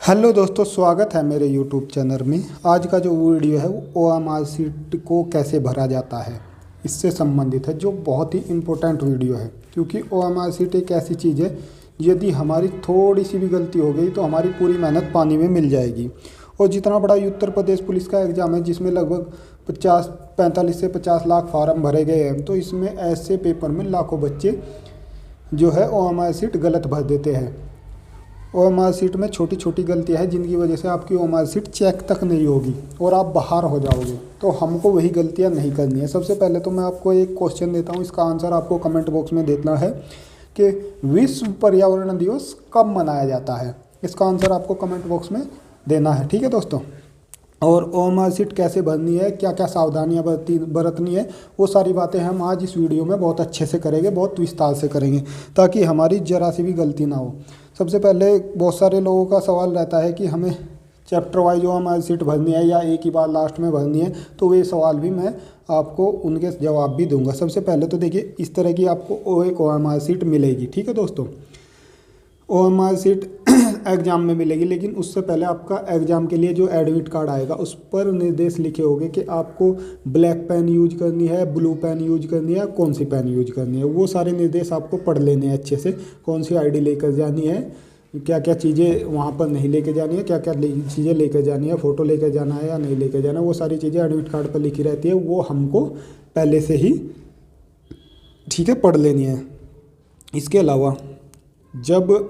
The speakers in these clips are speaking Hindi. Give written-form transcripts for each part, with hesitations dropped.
हेलो दोस्तों, स्वागत है मेरे यूट्यूब चैनल में। आज का जो वीडियो है वो ओएमआर शीट को कैसे भरा जाता है इससे संबंधित है, जो बहुत ही इम्पोर्टेंट वीडियो है। क्योंकि ओएमआर शीट एक ऐसी चीज़ है, यदि हमारी थोड़ी सी भी गलती हो गई तो हमारी पूरी मेहनत पानी में मिल जाएगी। और जितना बड़ा उत्तर प्रदेश पुलिस का एग्ज़ाम है, जिसमें लगभग 45 से 50 लाख फार्म भरे गए हैं, तो इसमें ऐसे पेपर में लाखों बच्चे जो है ओएमआर शीट गलत भर देते हैं। ओएमआर शीट में छोटी छोटी गलतियाँ हैं जिनकी वजह से आपकी ओएमआर शीट चेक तक नहीं होगी और आप बाहर हो जाओगे। तो हमको वही गलतियाँ नहीं करनी है। सबसे पहले तो मैं आपको एक क्वेश्चन देता हूँ, इसका आंसर आपको कमेंट बॉक्स में देना है कि विश्व पर्यावरण दिवस कब मनाया जाता है। इसका आंसर आपको कमेंट बॉक्स में देना है, ठीक है दोस्तों। और ओएमआर शीट कैसे भरनी है, क्या क्या सावधानियां बरतनी है, वो सारी बातें हम आज इस वीडियो में बहुत अच्छे से करेंगे, बहुत विस्तार से करेंगे, ताकि हमारी जरा सी भी गलती ना हो। सबसे पहले बहुत सारे लोगों का सवाल रहता है कि हमें चैप्टर वाइज ओएमआर शीट भरनी है या एक ही बार लास्ट में भरनी है, तो वे सवाल भी मैं आपको उनके जवाब भी दूंगा। सबसे पहले तो देखिए, इस तरह की आपको एक ओएमआर शीट मिलेगी, ठीक है दोस्तों। ओएमआर शीट एग्ज़ाम में मिलेगी, लेकिन उससे पहले आपका एग्ज़ाम के लिए जो एडमिट कार्ड आएगा उस पर निर्देश लिखे होंगे कि आपको ब्लैक पेन यूज करनी है, ब्लू पेन यूज करनी है, कौन सी पेन यूज करनी है। वो सारे निर्देश आपको पढ़ लेने हैं अच्छे से। कौन सी आईडी लेकर जानी है, क्या क्या चीज़ें वहाँ पर नहीं लेके जानी है, क्या क्या चीज़ें लेकर जानी है, फ़ोटो लेकर जाना है या नहीं लेकर जाना है, वो सारी चीज़ें एडमिट कार्ड पर लिखी रहती है। वो हमको पहले से ही ठीक है पढ़ लेनी है। इसके अलावा जब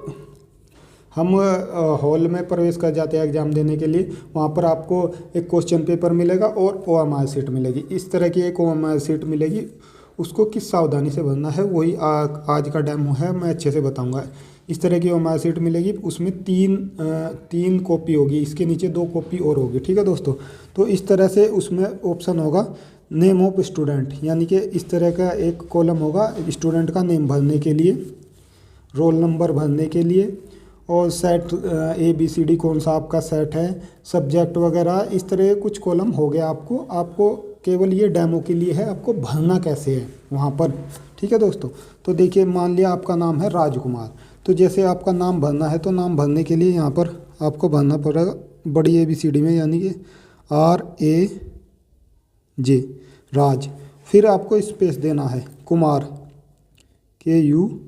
हम हॉल में प्रवेश कर जाते हैं एग्ज़ाम देने के लिए, वहाँ पर आपको एक क्वेश्चन पेपर मिलेगा और ओएमआर शीट मिलेगी। इस तरह की एक ओएमआर शीट मिलेगी, उसको किस सावधानी से भरना है वही आज का डेमो है, मैं अच्छे से बताऊंगा। इस तरह की ओएमआर शीट मिलेगी, उसमें तीन कॉपी होगी, इसके नीचे 2 कॉपी और होगी, ठीक है दोस्तों। तो इस तरह से उसमें ऑप्शन होगा नेम ऑफ स्टूडेंट, यानी कि इस तरह का एक कॉलम होगा स्टूडेंट का नेम भरने के लिए, रोल नंबर भरने के लिए, और सेट ABCD कौन सा आपका सेट है, सब्जेक्ट वगैरह, इस तरह कुछ कॉलम हो गया। आपको केवल ये डेमो के लिए है, आपको भरना कैसे है वहाँ पर, ठीक है दोस्तों। तो देखिए, मान लिया आपका नाम है राजकुमार, तो जैसे आपका नाम भरना है, तो नाम भरने के लिए यहाँ पर आपको भरना पड़ेगा बड़ी ABCD में, यानी कि RAJ, राज। फिर आपको स्पेस देना है कुमार, KUMAR,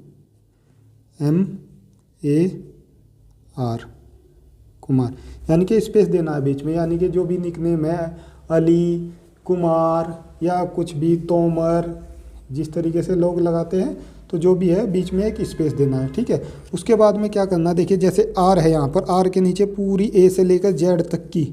कुमार, यानी कि स्पेस देना है बीच में। यानी कि जो भी निकनेम है, अली, कुमार या कुछ भी, तोमर, जिस तरीके से लोग लगाते हैं, तो जो भी है बीच में एक स्पेस देना है, ठीक है। उसके बाद में क्या करना है, देखिए जैसे R है, यहाँ पर R के नीचे पूरी A से लेकर Z तक की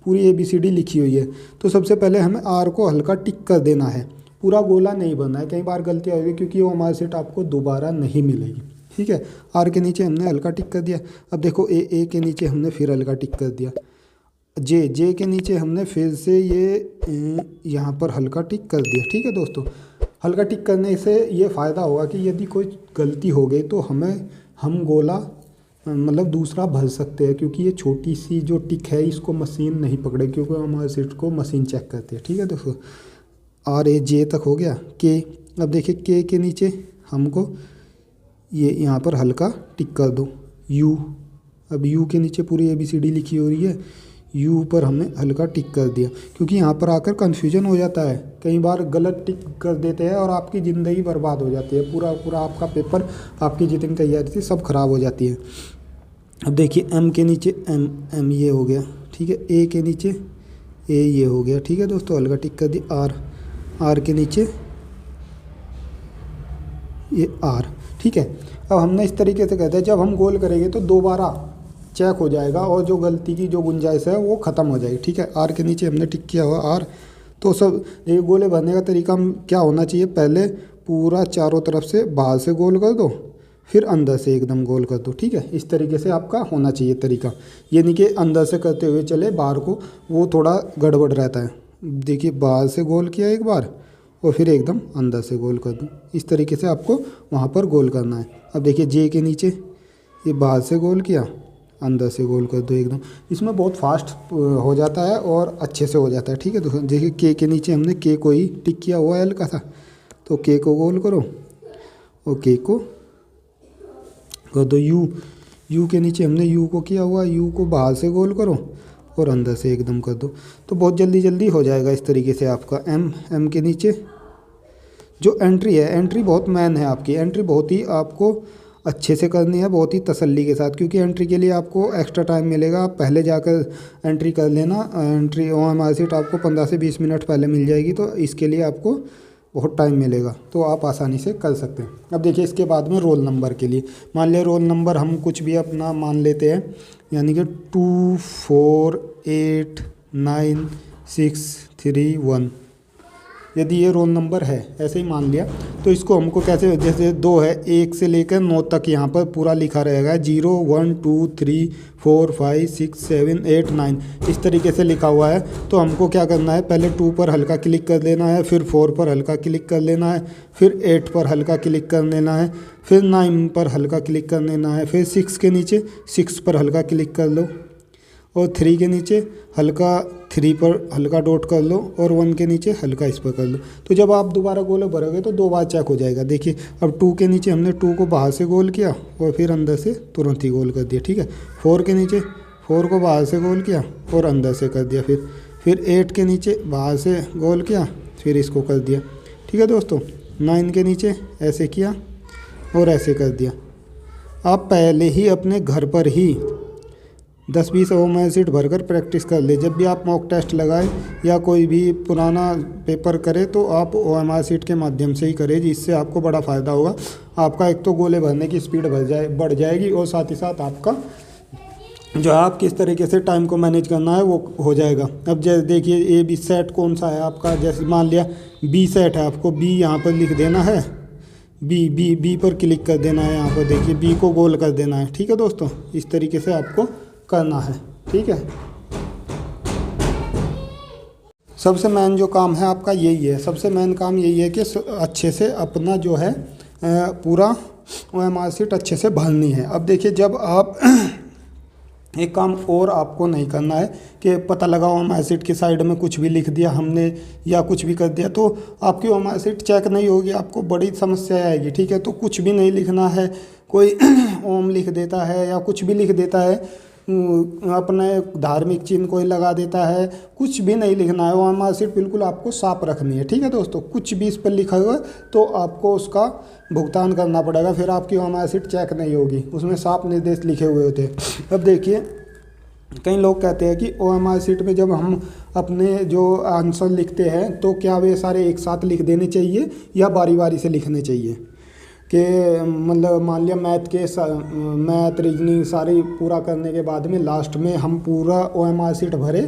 पूरी ABCD लिखी हुई है। तो सबसे पहले हमें R को हल्का टिक कर देना है, पूरा गोला नहीं बनना है, कई बार गलतियाँ होगी, क्योंकि वो ओएमआर शीट आपको दोबारा नहीं मिलेगी, ठीक है। R के नीचे हमने हल्का टिक कर दिया। अब देखो A के नीचे हमने फिर हल्का टिक कर दिया, J के नीचे हमने फिर से ये यहाँ पर हल्का टिक कर दिया, ठीक है दोस्तों। हल्का टिक करने से ये फ़ायदा होगा कि यदि कोई गलती हो गई तो हम गोला मतलब दूसरा भर सकते हैं, क्योंकि ये छोटी सी जो टिक है इसको मशीन नहीं पकड़े, क्योंकि हमारे सीट को मशीन चेक करती है, ठीक है दोस्तों। RAJ तक हो गया। K, अब देखिए K के नीचे हमको ये यहाँ पर हल्का टिक कर दो। U, अब U के नीचे पूरी ABCD लिखी हो रही है, U पर हमने हल्का टिक कर दिया, क्योंकि यहाँ पर आकर कन्फ्यूजन हो जाता है, कई बार गलत टिक कर देते हैं और आपकी ज़िंदगी बर्बाद हो जाती है, पूरा आपका पेपर, आपकी जितनी तैयारी थी सब खराब हो जाती है। अब देखिए M के नीचे M ये हो गया, ठीक है। A के नीचे A ये हो गया, ठीक है दोस्तों, हल्का टिक कर दिया। R के नीचे ये R, ठीक है। अब हमने इस तरीके से कहते हैं, जब हम गोल करेंगे तो दोबारा चेक हो जाएगा और जो गलती की जो गुंजाइश है वो ख़त्म हो जाएगी, ठीक है। R के नीचे हमने टिक किया हुआ R। तो सब ये गोले भरने का तरीका क्या होना चाहिए, पहले पूरा चारों तरफ से बाहर से गोल कर दो, फिर अंदर से एकदम गोल कर दो, ठीक है। इस तरीके से आपका होना चाहिए तरीका, ये नहीं कि अंदर से करते हुए चले बाहर को, वो थोड़ा गड़बड़ रहता है। देखिए, बाहर से गोल किया एक बार और फिर एकदम अंदर से गोल कर दूँ, इस तरीके से आपको वहाँ पर गोल करना है। अब देखिए J के नीचे ये बाहर से गोल किया, अंदर से गोल कर दो एकदम। इसमें बहुत फास्ट हो जाता है और अच्छे से हो जाता है, ठीक है। तो देखिए K के नीचे हमने K को ही टिक किया हुआ है हल्का सा, तो K को गोल करो और K को कर दो यू के नीचे हमने यू को किया हुआ, यू को बाहर से गोल करो और अंदर से एकदम कर दो, तो बहुत जल्दी जल्दी हो जाएगा इस तरीके से आपका। एम के नीचे जो एंट्री है, एंट्री बहुत मेन है आपकी, एंट्री बहुत ही आपको अच्छे से करनी है, बहुत ही तसल्ली के साथ, क्योंकि एंट्री के लिए आपको एक्स्ट्रा टाइम मिलेगा। आप पहले जाकर एंट्री कर लेना, एंट्री OMR शीट आपको 15 से 20 मिनट पहले मिल जाएगी, तो इसके लिए आपको बहुत टाइम मिलेगा, तो आप आसानी से कर सकते हैं। अब देखिए इसके बाद में रोल नंबर के लिए, मान लिया रोल नंबर हम कुछ भी अपना मान लेते हैं, यानी कि 2 4 8 9 6 3 1, यदि ये रोल नंबर है ऐसे ही मान लिया, तो इसको हमको कैसे, जैसे 2 है, 1 से लेकर 9 तक यहाँ पर पूरा लिखा रहेगा, 0 1 2 3 4 5 6 7 8 9 इस तरीके से लिखा हुआ है। तो हमको क्या करना है, पहले 2 पर हल्का क्लिक कर देना है, फिर 4 पर हल्का क्लिक कर लेना है, फिर 8 पर हल्का क्लिक कर लेना है, फिर 9 पर हल्का क्लिक कर लेना है, फिर 6 के नीचे 6 पर हल्का क्लिक कर लो, और 3 के नीचे हल्का 3 पर हल्का डॉट कर लो, और 1 के नीचे हल्का इस पर कर लो। तो जब आप दोबारा गोले भरोगे तो 2 बार चेक हो जाएगा। देखिए अब 2 के नीचे हमने 2 को बाहर से गोल किया और फिर अंदर से तुरंत ही गोल कर दिया, ठीक है। 4 के नीचे 4 को बाहर से गोल किया और अंदर से कर दिया, फिर 8 के नीचे बाहर से गोल किया, फिर इसको कर दिया, ठीक है दोस्तों। 9 के नीचे ऐसे किया और ऐसे कर दिया। आप पहले ही अपने घर पर ही 10-20 OMR शीट भरकर प्रैक्टिस कर ले। जब भी आप मॉक टेस्ट लगाए या कोई भी पुराना पेपर करें तो आप OMR शीट के माध्यम से ही करें, जिससे आपको बड़ा फ़ायदा होगा। आपका एक तो गोले भरने की स्पीड बढ़ जाएगी, और साथ ही साथ आपका जो है आप किस तरीके से टाइम को मैनेज करना है वो हो जाएगा। अब जैसे देखिए A B सेट कौन सा है आपका, जैसे मान लिया B सेट है, आपको B यहाँ पर लिख देना है, B पर क्लिक कर देना है, यहाँ पर देखिए B को गोल कर देना है, ठीक है दोस्तों। इस तरीके से आपको करना है, ठीक है। सबसे मेन जो काम है आपका यही है, सबसे मेन काम यही है कि अच्छे से अपना जो है पूरा OMR शीट अच्छे से भरनी है। अब देखिए जब आप एक काम और आपको नहीं करना है कि पता लगा OMR शीट की साइड में कुछ भी लिख दिया हमने या कुछ भी कर दिया तो आपकी OMR शीट चेक नहीं होगी, आपको बड़ी समस्या आएगी, ठीक है। तो कुछ भी नहीं लिखना है, कोई ओम लिख देता है या कुछ भी लिख देता है, अपने धार्मिक चिन्ह कोई लगा देता है, कुछ भी नहीं लिखना है। OMR शीट बिल्कुल आपको साफ रखनी है, ठीक है दोस्तों। कुछ भी इस पर लिखा हुआ तो आपको उसका भुगतान करना पड़ेगा, फिर आपकी OMR शीट चेक नहीं होगी, उसमें साफ निर्देश लिखे हुए होते हैं। अब देखिए कई लोग कहते हैं कि OMR शीट में जब हम अपने जो आंसर लिखते हैं तो क्या वे सारे एक साथ लिख देने चाहिए या बारी बारी से लिखने चाहिए, कि मतलब मान लिया मैथ रीजनिंग सारी पूरा करने के बाद में लास्ट में हम पूरा OMR शीट भरे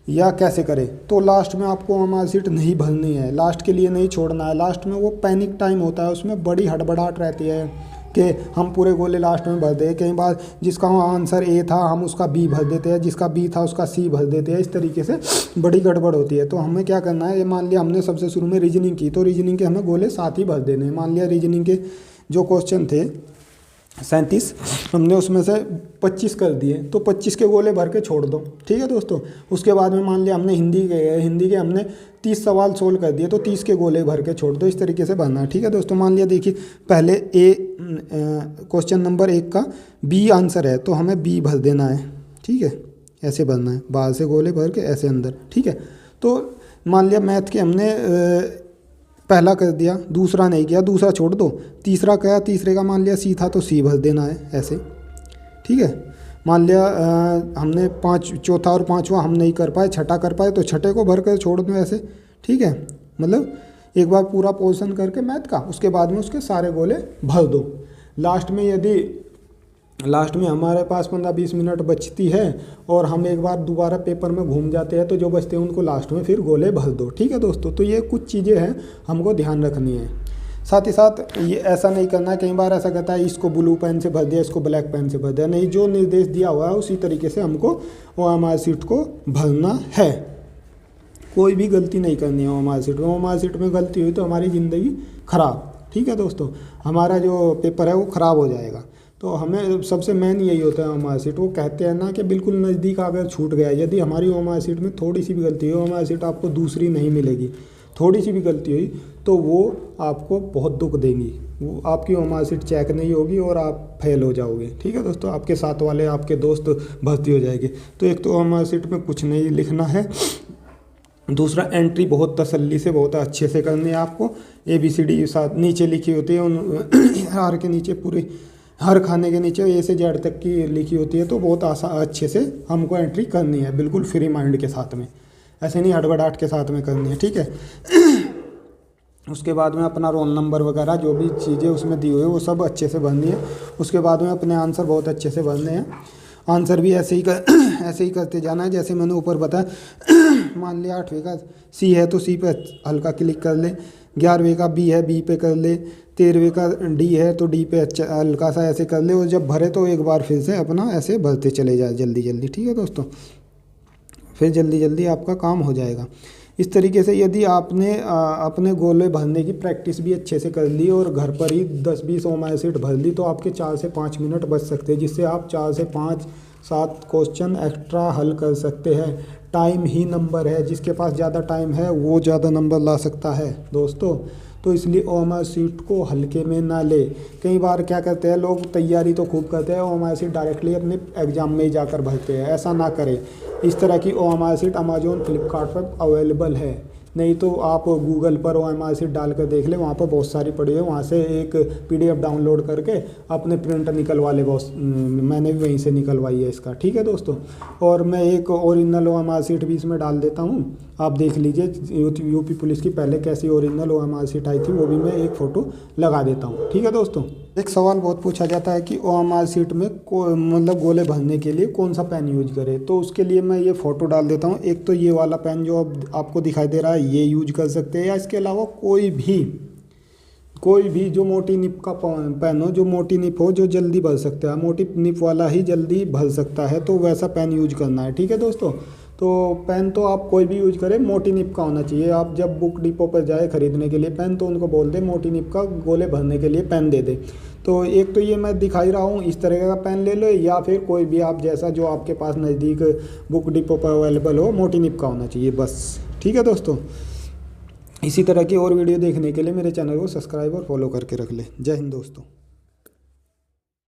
या कैसे करें। तो लास्ट में आपको OMR शीट नहीं भरनी है, लास्ट के लिए नहीं छोड़ना है। लास्ट में वो पैनिक टाइम होता है, उसमें बड़ी हड़बड़ाहट रहती है कि हम पूरे गोले लास्ट में भर दें। कई बार जिसका आंसर A था हम उसका B भर देते हैं, जिसका B था उसका C भर देते हैं, इस तरीके से बड़ी गड़बड़ होती है। तो हमें क्या करना है, ये मान लिया हमने सबसे शुरू में रीजनिंग की तो रीजनिंग के हमें गोले 7 ही भर देने हैं। मान लिया रीजनिंग के जो क्वेश्चन थे 37, हमने उसमें से 25 कर दिए तो 25 के गोले भर के छोड़ दो, ठीक है दोस्तों। उसके बाद में मान लिया हमने हिंदी के हमने 30 सवाल सोल्व कर दिए तो 30 के गोले भर के छोड़ दो, इस तरीके से भरना है, ठीक है दोस्तों। मान लिया देखिए पहले क्वेश्चन नंबर 1 का B आंसर है तो हमें B भर देना है, ठीक है, ऐसे भरना है, बाहर से गोले भर के ऐसे अंदर, ठीक है। तो मान लिया मैथ के हमने पहला कर दिया, दूसरा नहीं किया, दूसरा छोड़ दो, तीसरा किया, तीसरे का मान लिया C था तो C भर देना है ऐसे, ठीक है। मान लिया हमने चौथा और पांचवा हम नहीं कर पाए, छठा कर पाए तो छठे को भर कर छोड़ दो ऐसे, ठीक है। मतलब एक बार पूरा पोर्शन करके मैथ का, उसके बाद में उसके सारे गोले भर दो। लास्ट में हमारे पास 15-20 मिनट बचती है और हम एक बार दोबारा पेपर में घूम जाते हैं तो जो बचते हैं उनको लास्ट में फिर गोले भर दो, ठीक है दोस्तों। तो ये कुछ चीज़ें हैं हमको ध्यान रखनी है। साथ ही साथ ये ऐसा नहीं करना है, कई बार ऐसा कहता है इसको ब्लू पेन से भर दिया, इसको ब्लैक पेन से भर दिया, नहीं, जो निर्देश दिया हुआ है उसी तरीके से हमको OMR शीट को भरना है। कोई भी गलती नहीं करनी है OMR शीट में। OMR शीट में गलती हुई तो हमारी ज़िंदगी खराब, ठीक है दोस्तों, हमारा जो पेपर है वो ख़राब हो जाएगा। तो हमें सबसे मेन यही होता है OMR शीट। वो कहते हैं ना कि बिल्कुल नज़दीक अगर छूट गया, यदि हमारी OMR शीट में थोड़ी सी भी गलती हुई, OMR शीट आपको दूसरी नहीं मिलेगी। थोड़ी सी भी गलती हुई तो वो आपको बहुत दुख देंगी, वो आपकी ओ मार्कशीट चेक नहीं होगी और आप फेल हो जाओगे। ठीक है दोस्तों, आपके साथ वाले आपके दोस्त भर्ती हो जाएंगे। तो एक तो ओ मार्कशीट में कुछ नहीं लिखना है, दूसरा एंट्री बहुत तसल्ली से बहुत अच्छे से करनी है आपको। ABCD साथ नीचे लिखी होती है, उन हर के नीचे पूरे हर खाने के नीचे A से Z तक की लिखी होती है। तो बहुत अच्छे से हमको एंट्री करनी है, बिल्कुल फ्री माइंड के साथ में, ऐसे नहीं हड़बड़ाहट के साथ में करनी है। ठीक है। उसके बाद में अपना रोल नंबर वगैरह जो भी चीज़ें उसमें दी हुई है वो सब अच्छे से भरनी है। उसके बाद में अपने आंसर बहुत अच्छे से भरने हैं। आंसर भी ऐसे ही करते जाना है जैसे मैंने ऊपर बताया। मान लिया 8वीं का C है तो C पे हल्का क्लिक कर ले, 11वीं का B है B पे कर ले, 13वीं का D है तो D पे अच्छा हल्का सा ऐसे कर ले। और जब भरे तो एक बार फिर से अपना ऐसे भरते चले जाए जल्दी जल्दी। ठीक है दोस्तों, फिर जल्दी जल्दी आपका काम हो जाएगा। इस तरीके से यदि आपने अपने गोले भरने की प्रैक्टिस भी अच्छे से कर ली और घर पर ही 10-20 ओ मार्कशीट भर ली तो आपके 4 से 5 मिनट बच सकते हैं, जिससे आप 4 से 5-7 क्वेश्चन एक्स्ट्रा हल कर सकते हैं। टाइम ही नंबर है, जिसके पास ज़्यादा टाइम है वो ज़्यादा नंबर ला सकता है दोस्तों। तो इसलिए ओ मार्कशीट को हल्के में ना ले। कई बार क्या करते हैं लोग, तैयारी तो खूब करते हैं, ओ मार्कशीट डायरेक्टली अपने एग्ज़ाम में ही जाकर भरते हैं। ऐसा ना करें। इस तरह की ओ मार्कशीट अमेजोन फ्लिपकार्ट पर अवेलेबल है, नहीं तो आप गूगल पर ओ मार्कशीट डाल कर देख लें, वहाँ पर बहुत सारी पड़ी है। वहाँ से एक PDF डाउनलोड करके अपने प्रिंट निकलवा ले। बहुत मैंने भी वहीं से निकलवाई है इसका। ठीक है दोस्तों, और मैं एक ओरिजिनल ओ मार्कशीट भी इसमें डाल देता हूँ, आप देख लीजिए यूपी पुलिस की पहले कैसी ओरिजिनल ओ मार्कशीट आई थी, वो भी मैं एक फ़ोटो लगा देता हूँ। ठीक है दोस्तों, एक सवाल बहुत पूछा जाता है कि ओ मार्कशीट में मतलब गोले भरने के लिए कौन सा पेन यूज करें, तो उसके लिए मैं ये फ़ोटो डाल देता हूँ। एक तो ये वाला पेन जो अब आपको दिखाई दे रहा है ये यूज कर सकते हैं, या इसके अलावा कोई भी जो मोटी निप का पेन हो, जो मोटी निप हो, जो जल्दी भर सकता है। मोटी निप वाला ही जल्दी भर सकता है, तो वैसा पेन यूज करना है। ठीक है दोस्तों, तो पेन तो आप कोई भी यूज करें, मोटी निप का होना चाहिए। आप जब बुक डिपो पर जाए खरीदने के लिए पेन, तो उनको बोल दे मोटी निप का गोले भरने के लिए पेन दे दे। तो एक तो ये मैं दिखाई रहा हूँ, इस तरह का पेन ले लो, या फिर कोई भी आप जैसा जो आपके पास नज़दीक बुक डिपो पर अवेलेबल हो, मोटी निप का होना चाहिए बस। ठीक है दोस्तों, इसी तरह की और वीडियो देखने के लिए मेरे चैनल को सब्सक्राइब और फॉलो करके रख ले। जय हिंद दोस्तों।